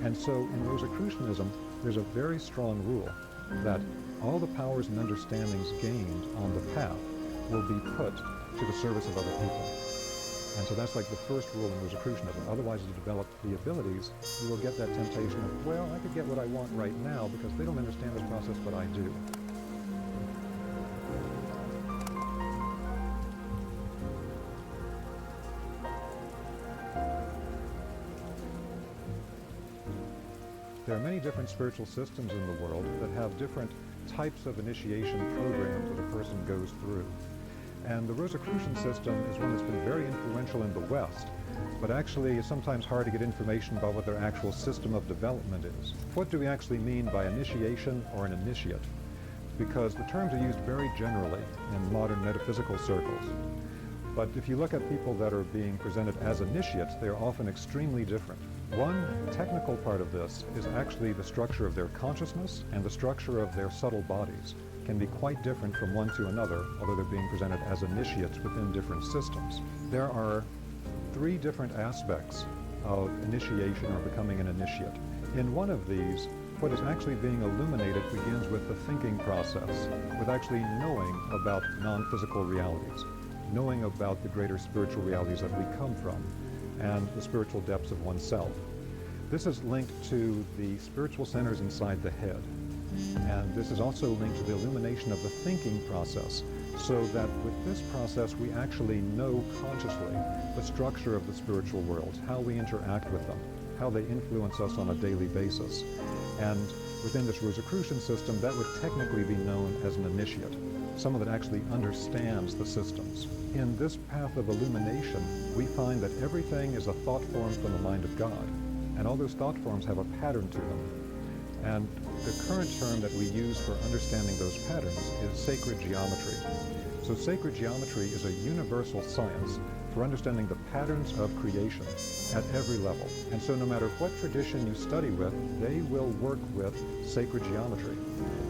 And so in Rosicrucianism, there's a very strong rule that all the powers and understandings gained on the path will be put to the service of other people. And so that's like the first rule in Rosicrucianism. Otherwise, to develop the abilities, you will get that temptation of, well, I could get what I want right now because they don't understand this process, but I do. There are many different spiritual systems in the world that have different types of initiation programs that a person goes through. And the Rosicrucian system is one that's been very influential in the West, but actually it's sometimes hard to get information about what their actual system of development is. What do we actually mean by initiation or an initiate? Because the terms are used very generally in modern metaphysical circles. But if you look at people that are being presented as initiates, they are often extremely different. One technical part of this is actually the structure of their consciousness and the structure of their subtle bodies can be quite different from one to another, although they're being presented as initiates within different systems. There are three different aspects of initiation or becoming an initiate. In one of these, what is actually being illuminated begins with the thinking process, with actually knowing about non-physical realities, knowing about the greater spiritual realities that we come from, and the spiritual depths of oneself. This is linked to the spiritual centers inside the head. And this is also linked to the illumination of the thinking process, so that with this process we actually know consciously the structure of the spiritual worlds, how we interact with them, how they influence us on a daily basis. And within this Rosicrucian system, that would technically be known as an initiate, someone that actually understands the systems. In this path of illumination, we find that everything is a thought form from the mind of God, and all those thought forms have a pattern to them. And the current term that we use for understanding those patterns is sacred geometry. So sacred geometry is a universal science for understanding the patterns of creation at every level. And so no matter what tradition you study with, they will work with sacred geometry.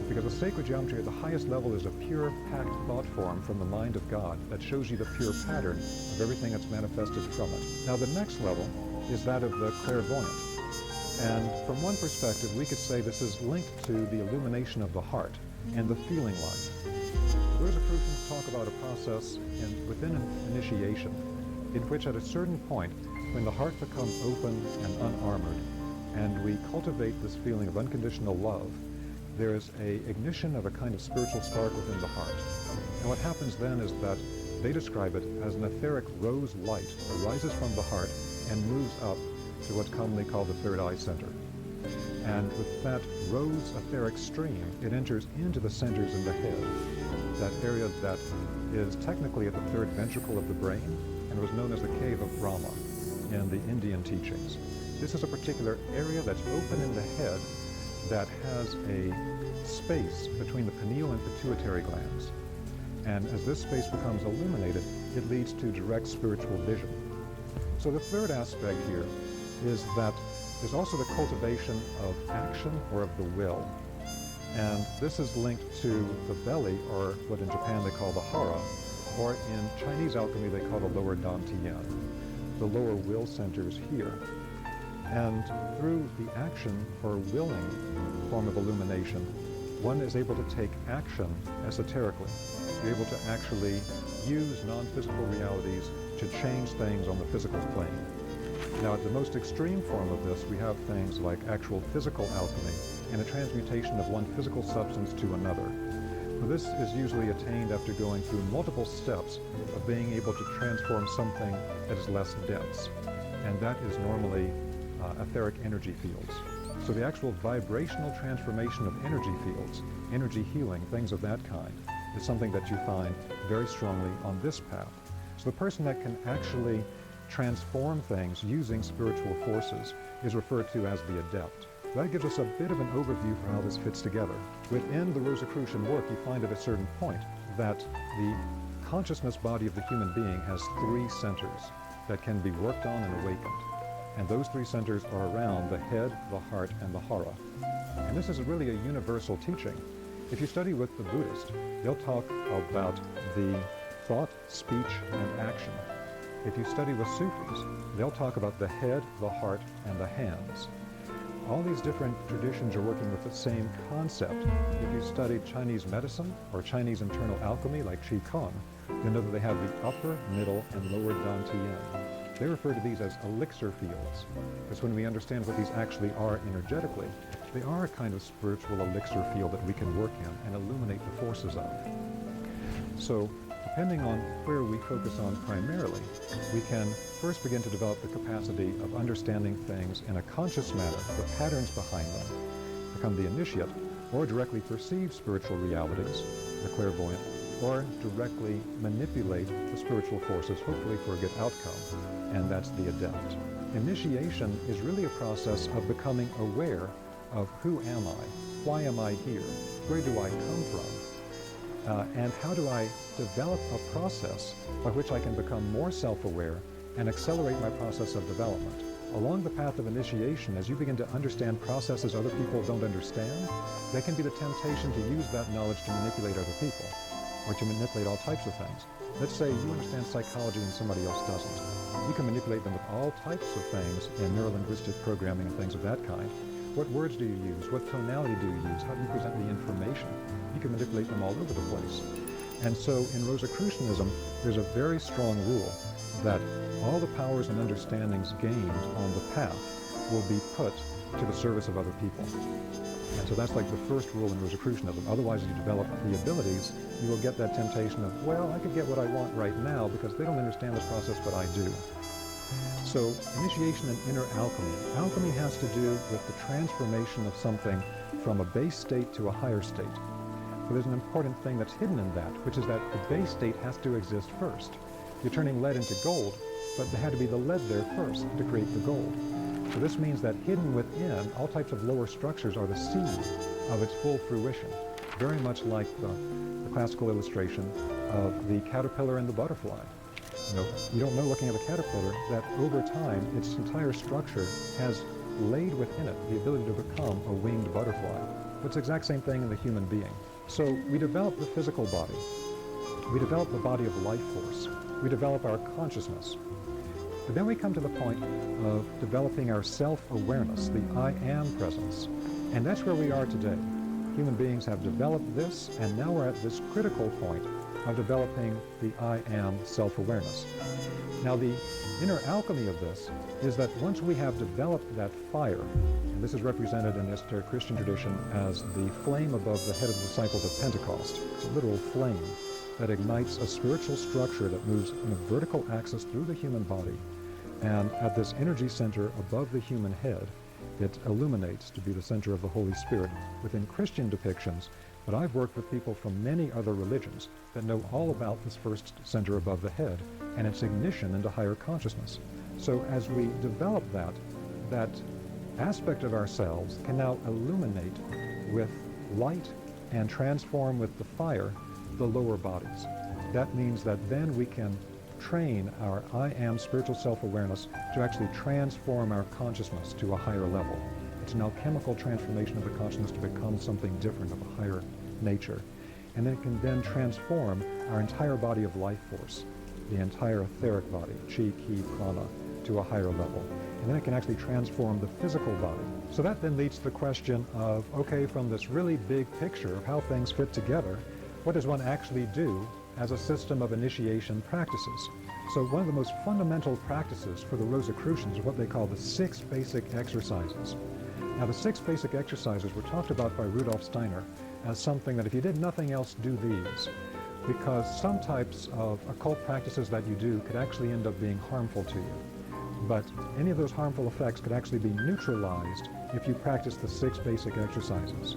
Because the sacred geometry at the highest level is a pure, packed thought form from the mind of God that shows you the pure pattern of everything that's manifested from it. Now the next level is that of the clairvoyant. And from one perspective, we could say this is linked to the illumination of the heart and the feeling life. The Rosicrucians talk about a process within an initiation in which at a certain point, when the heart becomes open and unarmored, and we cultivate this feeling of unconditional love, there is an ignition of a kind of spiritual spark within the heart. And what happens then is that they describe it as an etheric rose light that rises from the heart and moves up to what's commonly called the third eye center. And with that rose etheric stream, it enters into the centers in the head, that area that is technically at the third ventricle of the brain, and was known as the cave of Brahma in the Indian teachings. This is a particular area that's open in the head that has a space between the pineal and pituitary glands. And as this space becomes illuminated, it leads to direct spiritual vision. So the third aspect here is that there's also the cultivation of action or of the will. And this is linked to the belly, or what in Japan they call the hara, or in Chinese alchemy they call the lower dantian, the lower will centers here. And through the action or willing form of illumination, one is able to take action esoterically, be able to actually use non-physical realities to change things on the physical plane. Now, at the most extreme form of this, we have things like actual physical alchemy and a transmutation of one physical substance to another. Now, this is usually attained after going through multiple steps of being able to transform something that is less dense, and that is normally etheric energy fields. So the actual vibrational transformation of energy fields, energy healing, things of that kind, is something that you find very strongly on this path. So the person that can actually transform things using spiritual forces is referred to as the adept. That gives us a bit of an overview for how this fits together. Within the Rosicrucian work, you find at a certain point that the consciousness body of the human being has three centers that can be worked on and awakened. And those three centers are around the head, the heart, and the hara. And this is really a universal teaching. If you study with the Buddhist, they'll talk about the thought, speech, and action. If you study with Sufis, they'll talk about the head, the heart, and the hands. all these different traditions are working with the same concept. If you studied Chinese medicine or Chinese internal alchemy like Qigong, you'll know that they have the upper, middle, and lower Dantian. They refer to these as elixir fields, because when we understand what these actually are energetically, they are a kind of spiritual elixir field that we can work in and illuminate the forces of. So, depending on where we focus on primarily, we can first begin to develop the capacity of understanding things in a conscious manner, the patterns behind them, become the initiate, or directly perceive spiritual realities, the clairvoyant, or directly manipulate the spiritual forces, hopefully for a good outcome, and that's the adept. Initiation is really a process of becoming aware of who am I, why am I here, where do I come from, and how do I develop a process by which I can become more self-aware and accelerate my process of development. Along the path of initiation, as you begin to understand processes other people don't understand, there can be the temptation to use that knowledge to manipulate other people, or to manipulate all types of things. Let's say you understand psychology and somebody else doesn't. You can manipulate them with all types of things in neurolinguistic programming and things of that kind. What words do you use? What tonality do you use? How do you present the information? You can manipulate them all over the place. And so in Rosicrucianism, there's a very strong rule that all the powers and understandings gained on the path will be put to the service of other people. And so that's like the first rule in Rosicrucianism. Otherwise, if you develop the abilities, you will get that temptation of, well, I could get what I want right now because they don't understand this process, but I do. So initiation and inner alchemy. Alchemy has to do with the transformation of something from a base state to a higher state. But there's an important thing that's hidden in that, which is that the base state has to exist first. You're turning lead into gold, but there had to be the lead there first to create the gold. So this means that hidden within, all types of lower structures are the seed of its full fruition, very much like the classical illustration of the caterpillar and the butterfly. You don't know looking at a caterpillar that over time its entire structure has laid within it the ability to become a winged butterfly. But it's the exact same thing in the human being. So we develop the physical body. We develop the body of life force. We develop our consciousness. But then we come to the point of developing our self-awareness, the I am presence. And that's where we are today. Human beings have developed this, and now we're at this critical point of developing the I am self-awareness. Now the inner alchemy of this is that once we have developed that fire, and this is represented in esoteric Christian tradition as the flame above the head of the disciples at Pentecost. It's a literal flame that ignites a spiritual structure that moves in a vertical axis through the human body. And at this energy center above the human head, it illuminates to be the center of the Holy Spirit within Christian depictions. But I've worked with people from many other religions that know all about this first center above the head and its ignition into higher consciousness. So as we develop that aspect of ourselves can now illuminate with light and transform with the fire the lower bodies. That means that then we can train our I am spiritual self-awareness to actually transform our consciousness to a higher level. It's an alchemical transformation of the consciousness to become something different of a higher nature. And then it can then transform our entire body of life force, the entire etheric body, chi, ki, prana, to a higher level. And then it can actually transform the physical body. So that then leads to the question of, okay, from this really big picture of how things fit together, what does one actually do as a system of initiation practices? So one of the most fundamental practices for the Rosicrucians are what they call the 6 basic exercises. Now the 6 basic exercises were talked about by Rudolf Steiner as something that if you did nothing else, do these. Because some types of occult practices that you do could actually end up being harmful to you. But any of those harmful effects could actually be neutralized if you practice the 6 basic exercises.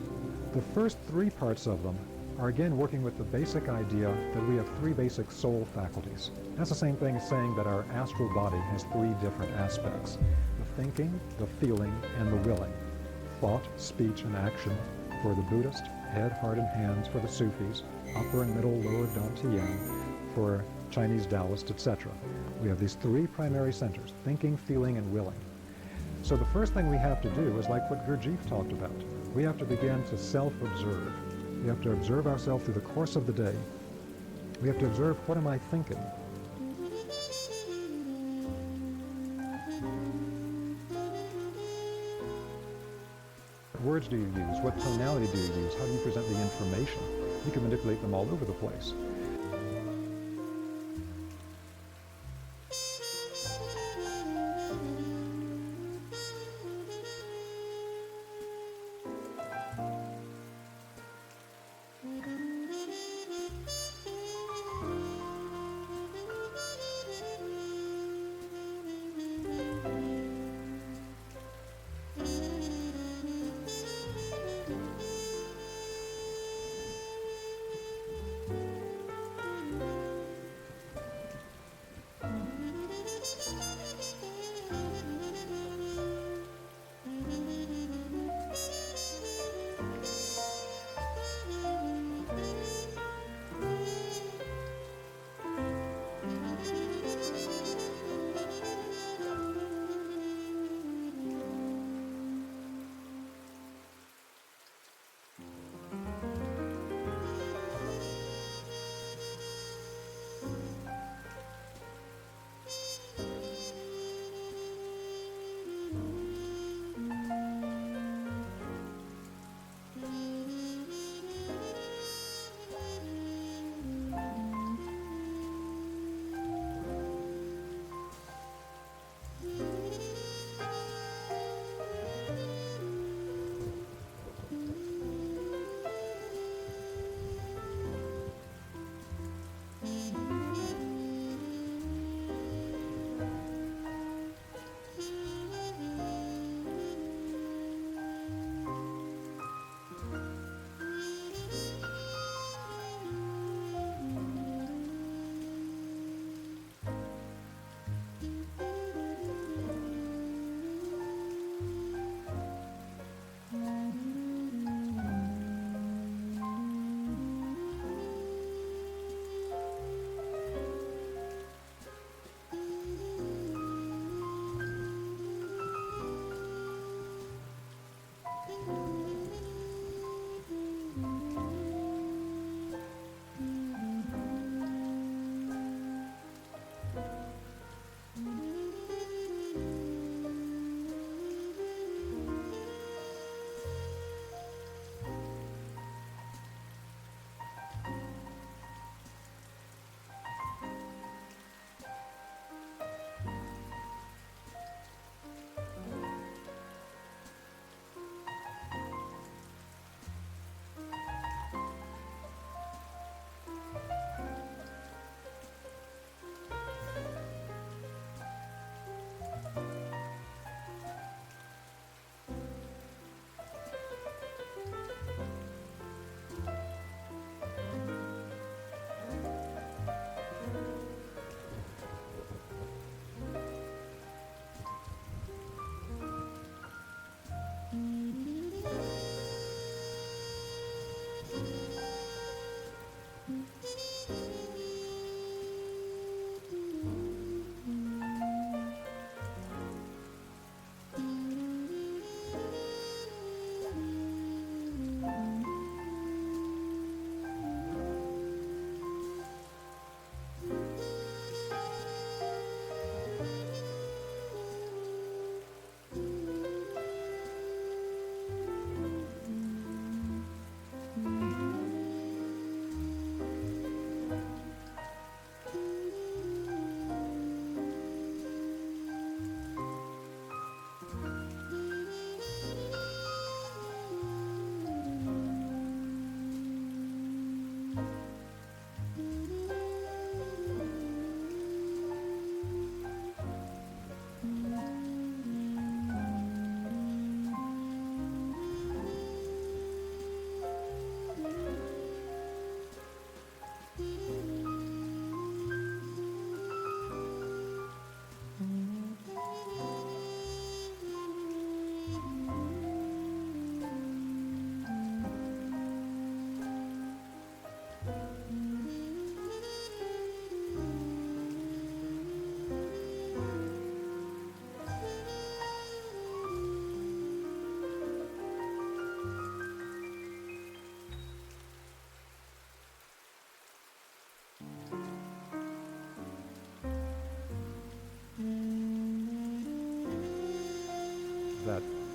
The first 3 parts of them are again working with the basic idea that we have 3 basic soul faculties. That's the same thing as saying that our astral body has 3 different aspects: the thinking, the feeling, and the willing. Thought, speech, and action for the Buddhist, head, heart, and hands for the Sufis, upper and middle, lower Dantian for Chinese Taoists, etc. We have these 3 primary centers: thinking, feeling, and willing. So the first thing we have to do is like what Gurdjieff talked about. We have to begin to self-observe. We have to observe ourselves through the course of the day. We have to observe, what am I thinking? words do you use? What tonality do you use? How do you present the information? You can manipulate them all over the place.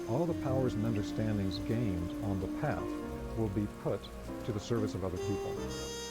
all the powers and understandings gained on the path will be put to the service of other people.